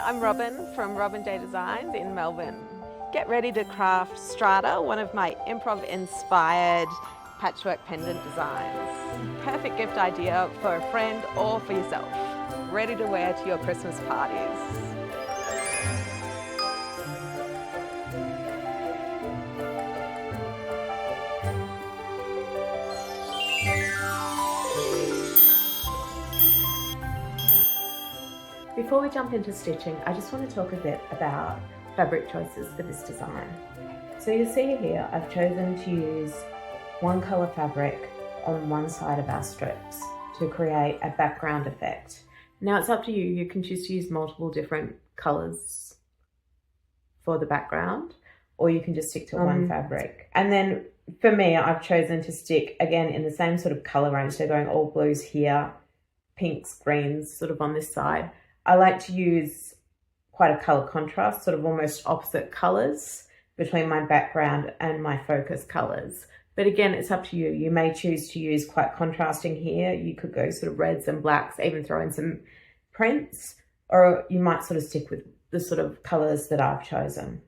I'm Robin from Robin J Designs in Melbourne. Get ready to craft Strata, one of my improv-inspired patchwork pendant designs. Perfect gift idea for a friend or for yourself. Ready to wear to your Christmas parties. Before we jump into stitching, I just want to talk a bit about fabric choices for this design. So you'll see here, I've chosen to use one colour fabric on one side of our strips to create a background effect. Now it's up to you, you can choose to use multiple different colours for the background, or you can just stick to one fabric. And then for me, I've chosen to stick again in the same sort of colour range, so going all blues here, pinks, greens sort of on this side. I like to use quite a colour contrast, sort of almost opposite colours between my background and my focus colours. But again, it's up to you. You may choose to use quite contrasting here. You could go sort of reds and blacks, even throw in some prints, or you might sort of stick with the sort of colours that I've chosen.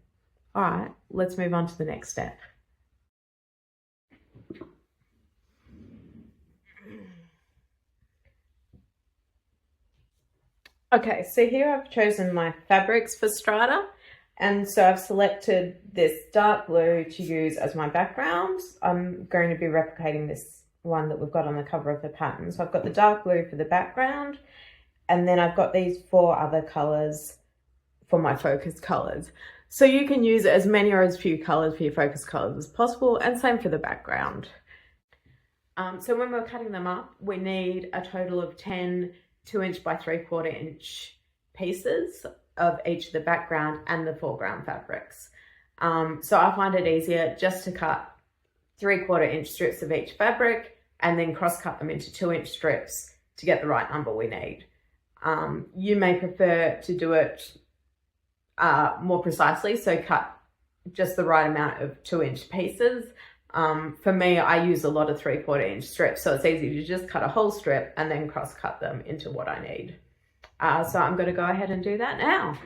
All right, let's move on to the next step. Okay, so here I've chosen my fabrics for Strata, and so I've selected this dark blue to use as my background. I'm going to be replicating this one that we've got on the cover of the pattern. So I've got the dark blue for the background, and then I've got these 4 other colours for my focus colours. So you can use as many or as few colours for your focus colours as possible, and same for the background. So when we're cutting them up, we need a total of 10 2" by 3/4 inch pieces of each of the background and the foreground fabrics. So I find it easier just to cut 3/4 inch strips of each fabric and then cross cut them into 2" strips to get the right number we need. You may prefer to do it more precisely, so cut just the right amount of 2" pieces. For me, I use a lot of 3/4 inch strips, so it's easy to just cut a whole strip and then cross cut them into what I need. So I'm going to go ahead and do that now.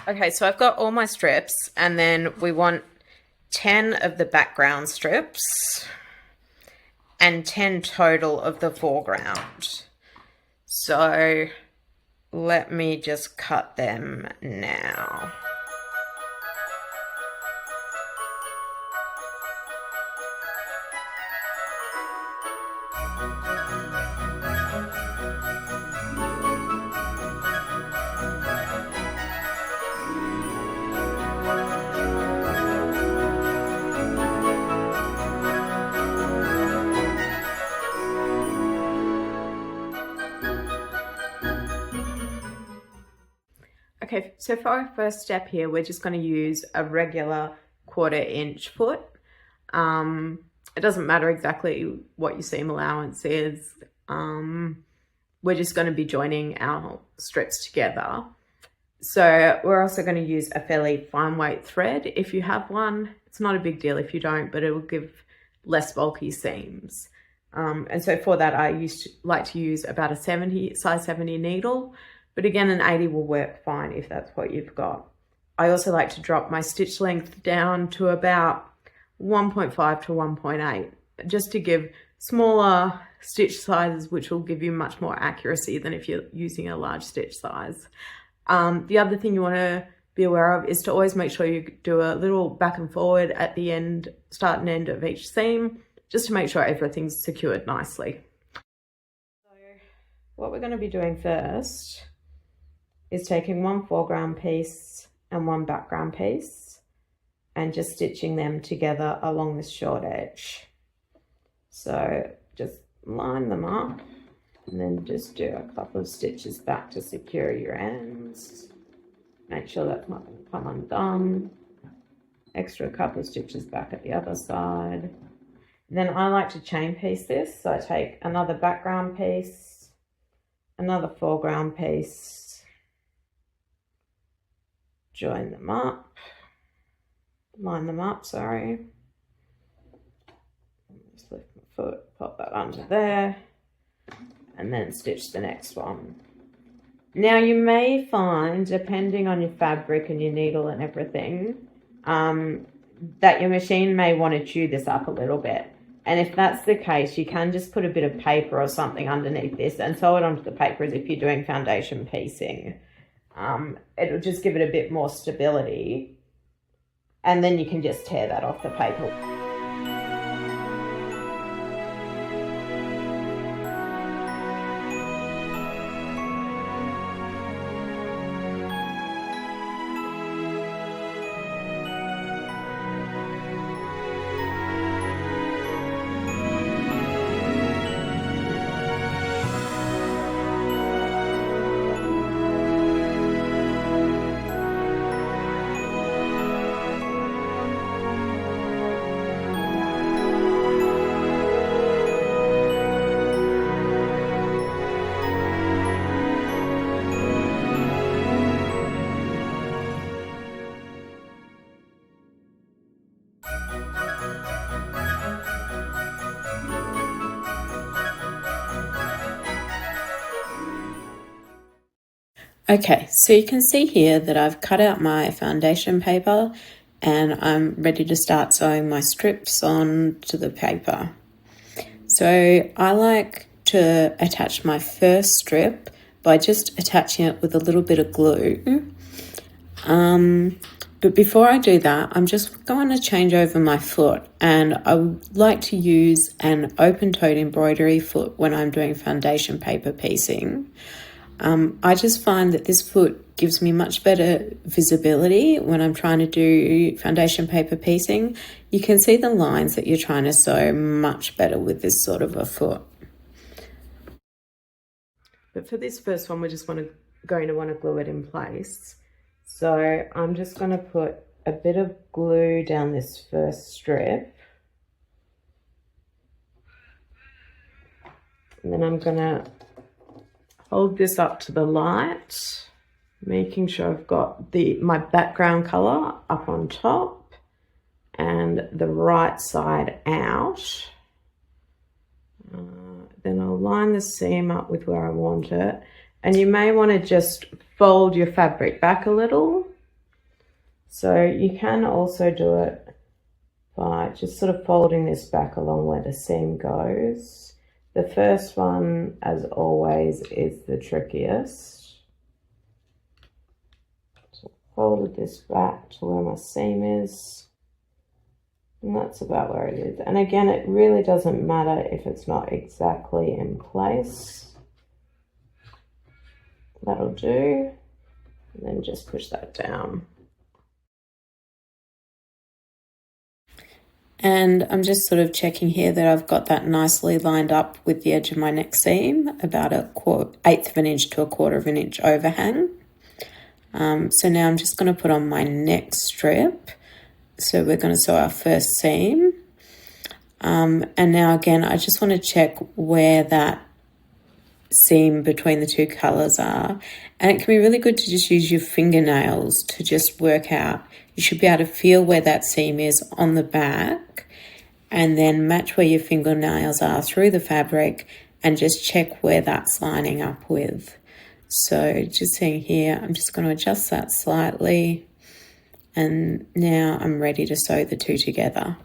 Okay, so I've got all my strips, and then we want 10 of the background strips and 10 total of the foreground. So let me just cut them now. Okay, so for our first step here, we're just going to use a regular 1/4 inch foot. It doesn't matter exactly what your seam allowance is. We're just going to be joining our strips together. So we're also going to use a fairly fine weight thread. If you have one, it's not a big deal if you don't, but it will give less bulky seams. And so for that, I like to use about a size 70 needle. But again, an 80 will work fine if that's what you've got. I also like to drop my stitch length down to about 1.5 to 1.8, just to give smaller stitch sizes, which will give you much more accuracy than if you're using a large stitch size. The other thing you want to be aware of is to always make sure you do a little back and forward at the end, start and end of each seam, just to make sure everything's secured nicely. So what we're going to be doing first is taking one foreground piece and one background piece and just stitching them together along this short edge. So just line them up and then just do a couple of stitches back to secure your ends. Make sure that's not going to come undone. extra couple of stitches back at the other side. Then I like to chain piece this, so I take another background piece, another foreground piece, join them up, line them up, sorry. Just lift my foot, pop that under there, and then stitch the next one. Now you may find, depending on your fabric and your needle and everything, that your machine may want to chew this up a little bit. And if that's the case, you can just put a bit of paper or something underneath this and sew it onto the paper as if you're doing foundation piecing. It'll just give it a bit more stability. And then you can just tear that off the paper. Okay, so you can see here that I've cut out my foundation paper and I'm ready to start sewing my strips onto the paper. So I like to attach my first strip by just attaching it with a little bit of glue. But before I do that, I'm just going to change over my foot, and I would like to use an open-toed embroidery foot when I'm doing foundation paper piecing. I just find that this foot gives me much better visibility when I'm trying to do foundation paper piecing. You can see the lines that you're trying to sew much better with this sort of a foot. But for this first one, we're just going to want to glue it in place. So I'm just going to put a bit of glue down this first strip. And then I'm going to hold this up to the light, making sure I've got my background colour up on top and the right side out. Then I'll line the seam up with where I want it. And you may want to just fold your fabric back a little. So you can also do it by just sort of folding this back along where the seam goes. The first one, as always, is the trickiest. So folded this back to where my seam is. And that's about where it is. And again, it really doesn't matter if it's not exactly in place. That'll do. And then just push that down. And I'm just sort of checking here that I've got that nicely lined up with the edge of my neck seam, about an 1/8 of an inch to 1/4 of an inch overhang. So now I'm just going to put on my next strip. So we're going to sew our first seam. And now again, I just want to check where that seam between the two colours are. And it can be really good to just use your fingernails to just work out. You should be able to feel where that seam is on the back and then match where your fingernails are through the fabric and just check where that's lining up with. So just seeing here, I'm just going to adjust that slightly, and now I'm ready to sew the two together.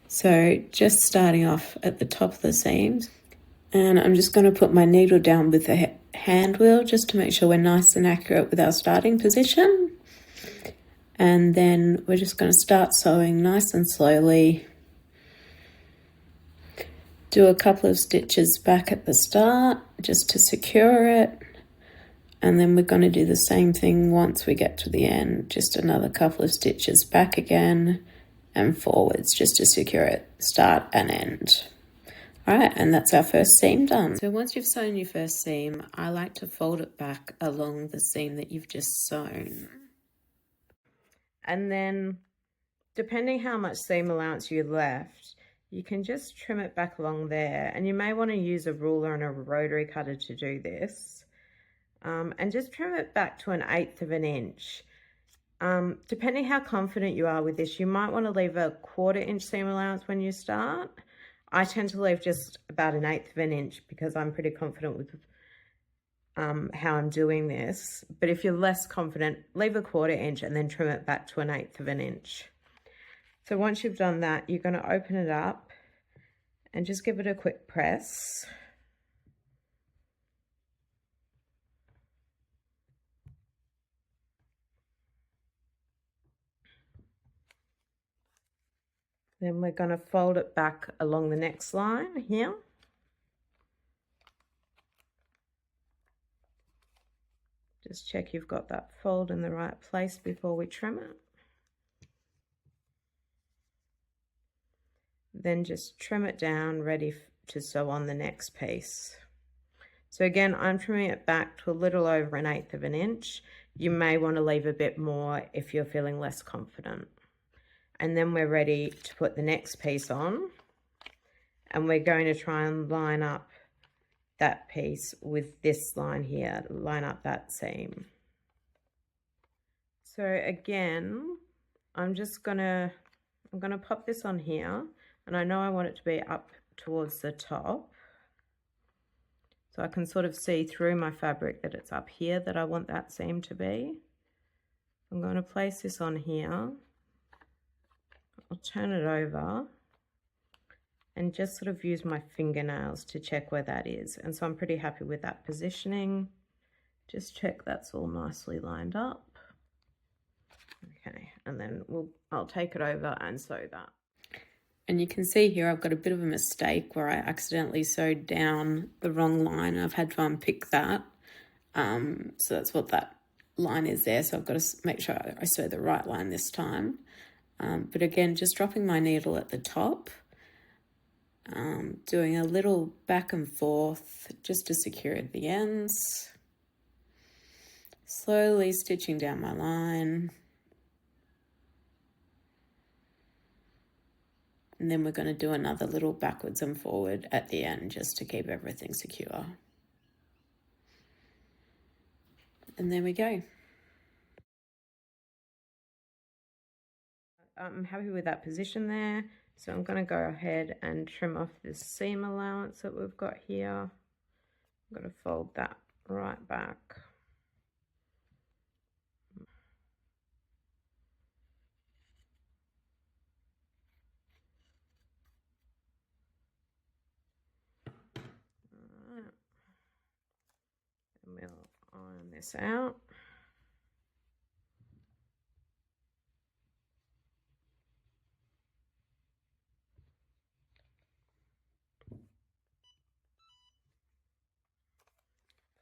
So just starting off at the top of the seams, and I'm just going to put my needle down with the hand wheel just to make sure we're nice and accurate with our starting position. And then we're just going to start sewing nice and slowly. Do a couple of stitches back at the start just to secure it. And then we're going to do the same thing once we get to the end. Just another couple of stitches back again and forwards just to secure it, start and end. All right, and that's our first seam done. So once you've sewn your first seam, I like to fold it back along the seam that you've just sewn. And then depending how much seam allowance you left, you can just trim it back along there. And you may want to use a ruler and a rotary cutter to do this. And just trim it back to 1/8 of an inch. Depending how confident you are with this, you might want to leave a 1/4 inch seam allowance when you start. I tend to leave just about 1/8 of an inch because I'm pretty confident with how I'm doing this. But if you're less confident, leave a 1/4 inch and then trim it back to 1/8 of an inch. So once you've done that, you're going to open it up and just give it a quick press. Then we're going to fold it back along the next line here. Just check you've got that fold in the right place before we trim it. Then just trim it down, ready to sew on the next piece. So again, I'm trimming it back to a little over 1/8 of an inch. You may want to leave a bit more if you're feeling less confident. And then we're ready to put the next piece on. And we're going to try and line up that piece with this line here, line up that seam. So again, I'm gonna pop this on here, and I know I want it to be up towards the top. So I can sort of see through my fabric that it's up here that I want that seam to be. I'm going to place this on here. I'll turn it over and just sort of use my fingernails to check where that is. And so I'm pretty happy with that positioning. Just check that's all nicely lined up. Okay, and then I'll take it over and sew that. And you can see here I've got a bit of a mistake where I accidentally sewed down the wrong line. I've had to unpick that. So that's what that line is there. So I've got to make sure I sew the right line this time. But again, just dropping my needle at the top. Doing a little back and forth just to secure the ends. Slowly stitching down my line. And then we're going to do another little backwards and forward at the end just to keep everything secure. And there we go. I'm happy with that position there. So I'm going to go ahead and trim off this seam allowance that we've got here. I'm going to fold that right back. All right. And we'll iron this out.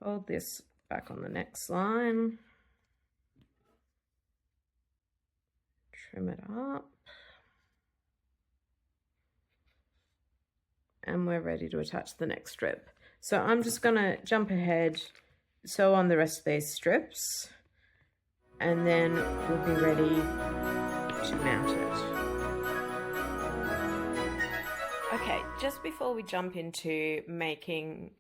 Fold this back on the next line. Trim it up. And we're ready to attach the next strip. So I'm just going to jump ahead, sew on the rest of these strips, and then we'll be ready to mount it. Okay, just before we jump into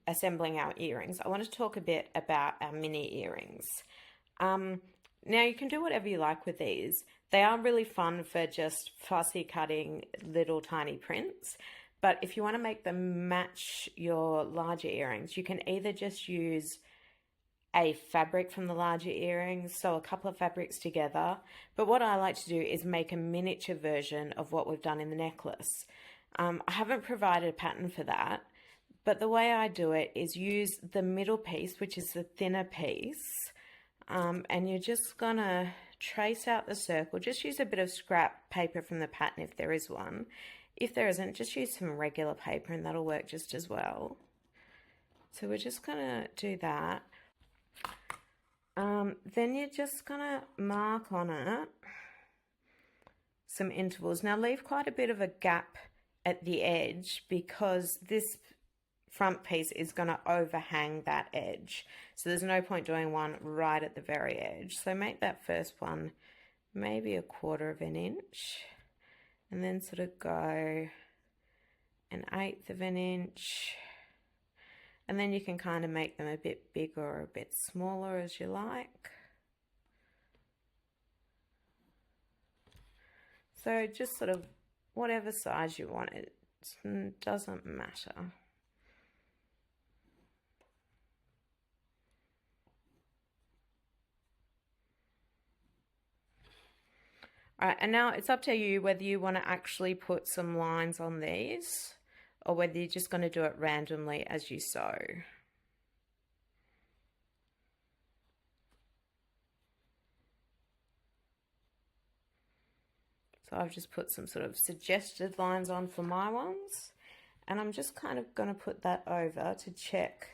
assembling our earrings, I want to talk a bit about our mini earrings. Now you can do whatever you like with these. They are really fun for just fussy cutting little tiny prints. But if you want to make them match your larger earrings, you can either just use a fabric from the larger earrings, so a couple of fabrics together. But what I like to do is make a miniature version of what we've done in the necklace. I haven't provided a pattern for that, but the way I do it is use the middle piece, which is the thinner piece, and you're just gonna trace out the circle. Just use a bit of scrap paper from the pattern if there is one. If there isn't, just use some regular paper and that'll work just as well. So we're just gonna do that. Then you're just gonna mark on it some intervals. Now leave quite a bit of a gap at the edge because this front piece is going to overhang that edge. So there's no point doing one right at the very edge. So make that first one maybe 1/4 of an inch. and then sort of go 1/8 of an inch, and then you can kind of make them a bit bigger or a bit smaller as you like. So just sort of whatever size you want, it doesn't matter. All right, and now it's up to you whether you want to actually put some lines on these or whether you're just going to do it randomly as you sew. So I've just put some sort of suggested lines on for my ones, and I'm just kind of going to put that over to check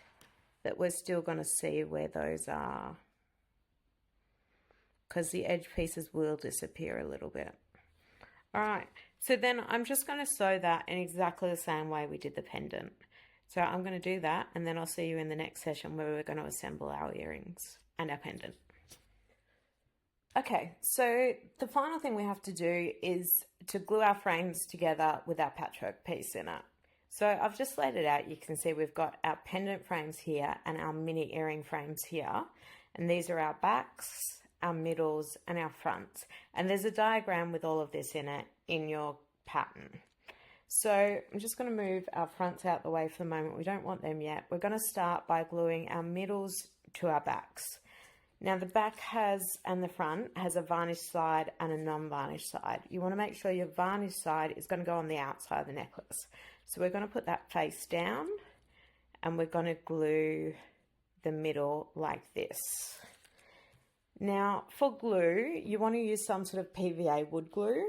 that we're still going to see where those are, because the edge pieces will disappear a little bit. All right, so then I'm just going to sew that in exactly the same way we did the pendant. So I'm going to do that, and then I'll see you in the next session where we're going to assemble our earrings and our pendant. Okay, so the final thing we have to do is to glue our frames together with our patchwork piece in it. So I've just laid it out. You can see we've got our pendant frames here and our mini earring frames here. And these are our backs, our middles, and our fronts. And there's a diagram with all of this in it in your pattern. So I'm just going to move our fronts out the way for the moment. We don't want them yet. We're going to start by gluing our middles to our backs. Now the back and the front has a varnished side and a non-varnished side. You want to make sure your varnished side is going to go on the outside of the necklace. So we're going to put that face down and we're going to glue the middle like this. Now for glue, you want to use some sort of PVA wood glue.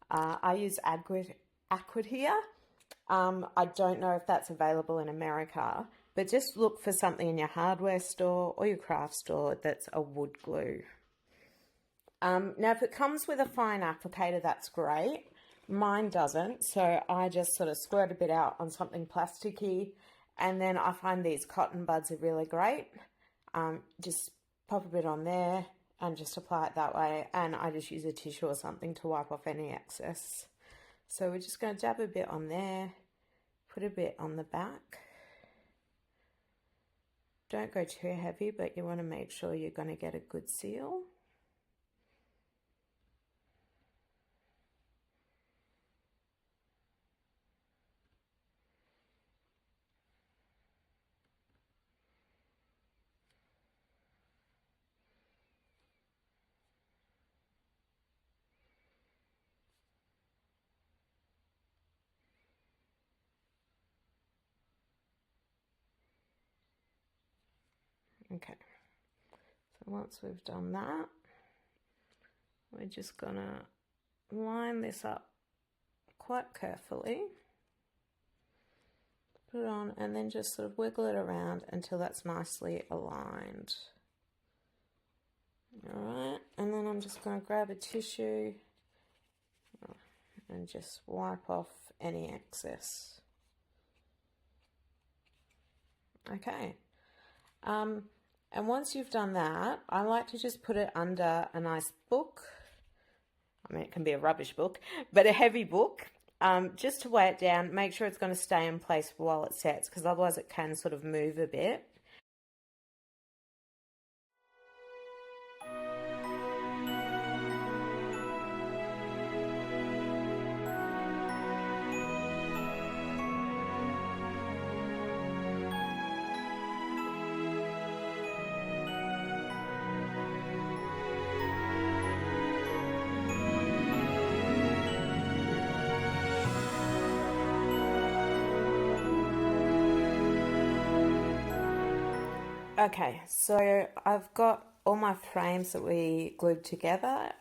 I use Acrid here. I don't know if that's available in America, but just look for something in your hardware store or your craft store that's a wood glue. Now, if it comes with a fine applicator, that's great. Mine doesn't, so I just sort of squirt a bit out on something plasticky, and then I find these cotton buds are really great. Just pop a bit on there and just apply it that way, and I just use a tissue or something to wipe off any excess. So we're just going to dab a bit on there, put a bit on the back. Don't go too heavy, but you want to make sure you're going to get a good seal. Okay, so once we've done that, we're just gonna line this up quite carefully, put it on, and then just sort of wiggle it around until that's nicely aligned. All right, and then I'm just gonna grab a tissue and just wipe off any excess. Okay. And once you've done that, I like to just put it under a nice book. I mean, it can be a rubbish book, but a heavy book, just to weigh it down, make sure it's going to stay in place while it sets, because otherwise it can sort of move a bit. Okay, so I've got all my frames that we glued together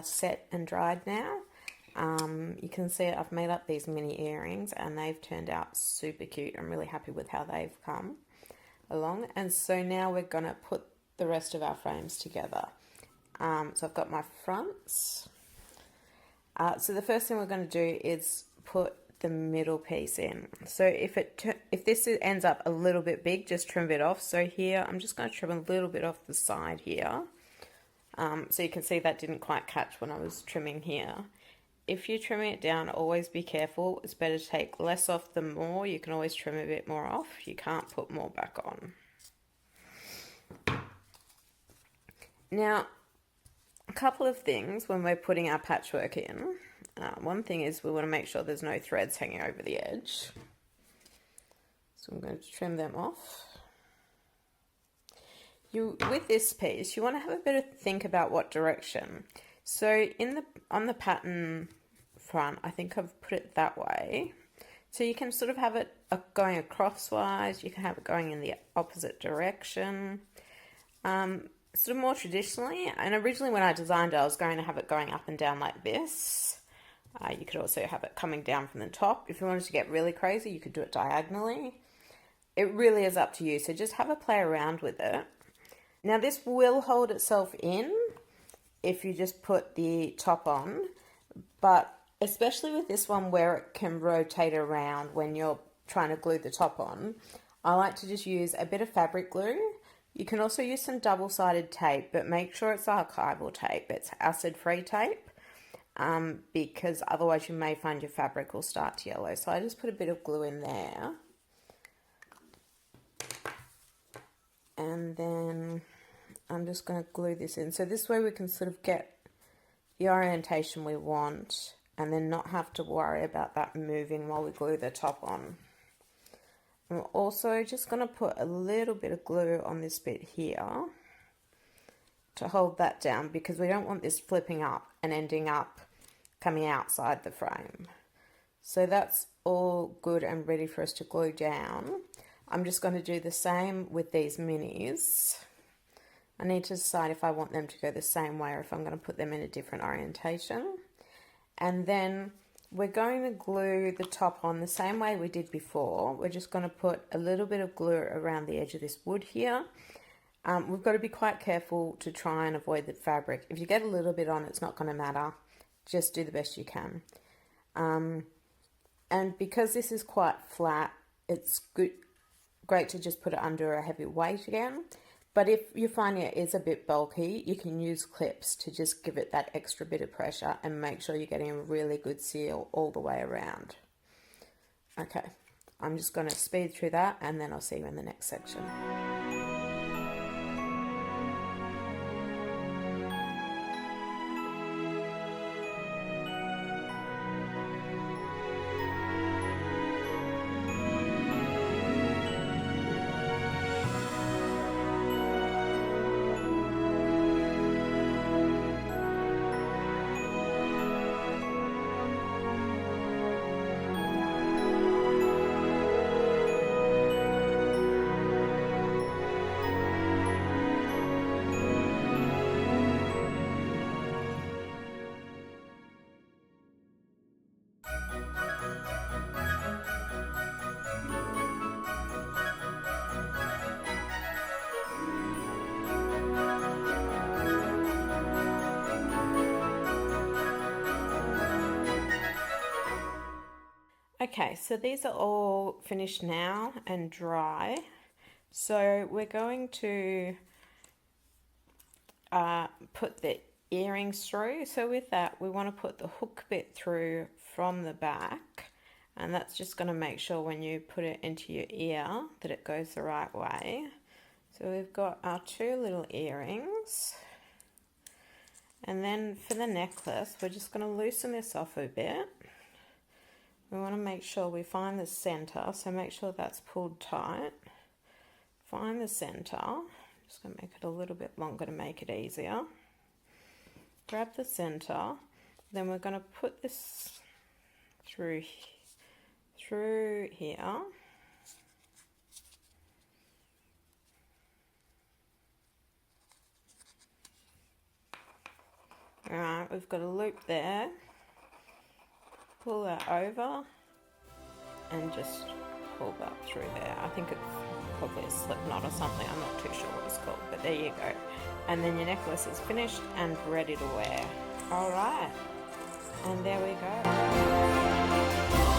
set and dried now. You can see I've made up these mini earrings and they've turned out super cute. I'm really happy with how they've come along. And so now we're going to put the rest of our frames together. So I've got my fronts. So the first thing we're going to do is put the middle piece in. So if this ends up a little bit big, just trim it off. So here I'm just going to trim a little bit off the side here, so you can see that didn't quite catch when I was trimming here. if you're trimming it down, always be careful. It's better to take less off than more. You can always trim a bit more off. You can't put more back on. Now, a couple of things when we're putting our patchwork in. One thing is we want to make sure there's no threads hanging over the edge. So I'm going to trim them off. With this piece, you want to have a bit of think about what direction. So on the pattern front, I think I've put it that way. So you can sort of have it going crosswise, you can have it going in the opposite direction. Sort of more traditionally, and originally when I designed it, I was going to have it going up and down like this. You could also have it coming down from the top. If you wanted to get really crazy, you could do it diagonally. It really is up to you, so just have a play around with it. Now this will hold itself in if you just put the top on, but especially with this one where it can rotate around when you're trying to glue the top on, I like to just use a bit of fabric glue. You can also use some double-sided tape, but make sure it's archival tape. It's acid-free tape, because otherwise you may find your fabric will start to yellow. So I just put a bit of glue in there. And then I'm just going to glue this in. So this way we can sort of get the orientation we want and then not have to worry about that moving while we glue the top on. I'm also just going to put a little bit of glue on this bit here to hold that down, because we don't want this flipping up and ending up coming outside the frame. So that's all good and ready for us to glue down. I'm just going to do the same with these minis. I need to decide if I want them to go the same way or if I'm going to put them in a different orientation. And then we're going to glue the top on the same way we did before. We're just going to put a little bit of glue around the edge of this wood here. We've got to be quite careful to try and avoid the fabric. If you get a little bit on, it's not going to matter. Just do the best you can. And because this is quite flat, it's great to just put it under a heavy weight again. But if you find it is a bit bulky, you can use clips to just give it that extra bit of pressure and make sure you're getting a really good seal all the way around. Okay, I'm just going to speed through that and then I'll see you in the next section. Okay, so these are all finished now and dry. So we're going to put the earrings through. So with that, we want to put the hook bit through from the back, and that's just going to make sure when you put it into your ear that it goes the right way. So we've got our two little earrings, and then for the necklace, we're just going to loosen this off a bit. We want to make sure we find the center, so make sure that's pulled tight. Find the center. I'm just going to make it a little bit longer to make it easier. Grab the center, then we're going to put this through here. Alright, we've got a loop there. Pull that over and just pull that through there. I think it's probably a slip knot or something. I'm not too sure what it's called, but there you go. And then your necklace is finished and ready to wear. All right, and there we go.